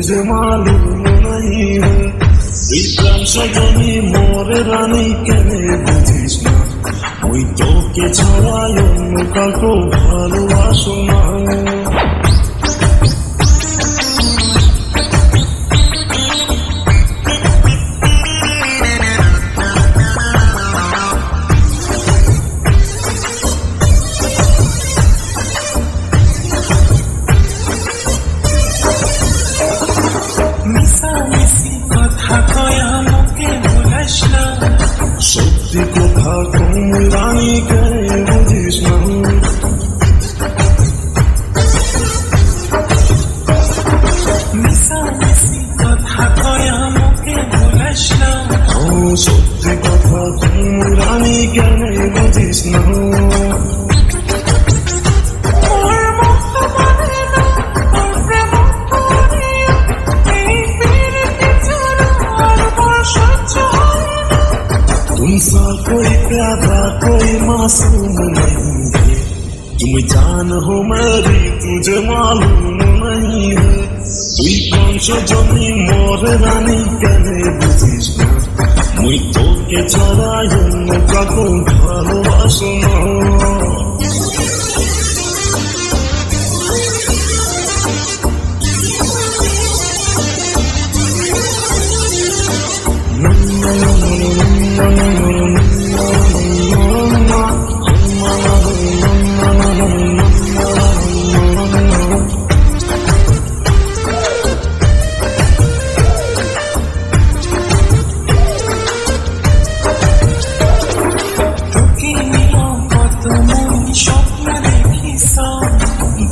तुझे मालूम नहीं है विक्रम सजनी मोर रानी केने बुझिस ना ওই তোকে ছাড়া অন্য কাউকে ভালোবাসো না সত্যি কথা তুমি রানী কেনে বুঝিস না সত্যি কথা তুমি রানী কেনে বুঝিস না तुमसा कोई प्यारा कोई मासूम नहीं है तुम जान हो मेरी तुझे मालूम नहीं है তুই কংস জমি মোর রানী কেনে বুঝিস না মুই তোকে ছাড়া অন্য কাউকে ভালোবাসো না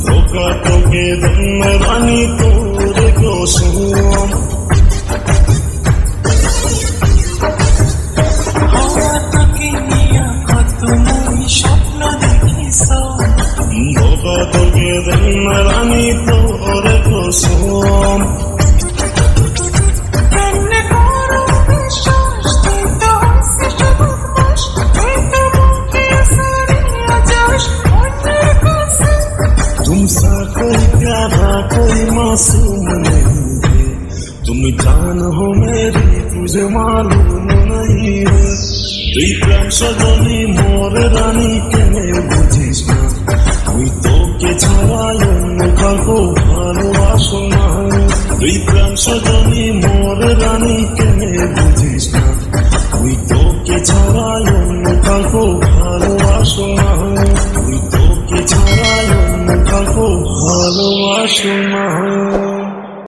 ধোকা তোকে দেন রানী তোরে গোসম ধোকা তোকে দেন রানী তোরে গোসম तुमसा कोई प्यारा कोई मासूम नहीं है तुम जान हो मेरी तुझे मालूम नहीं है विक्रम सजनी मोर रानी केने बुझिस ना ওই তোকে ছাড়া অন্য কাউকে ভালোবাসো না বিক্রম সজনী মোর রানী কেনে বুঝিস না ওই তোকে ছাড়া অন্য কাউকে ভালোবাসো না ওই তোকে ছাড়া অন্য কাউকে ভালোবাসো না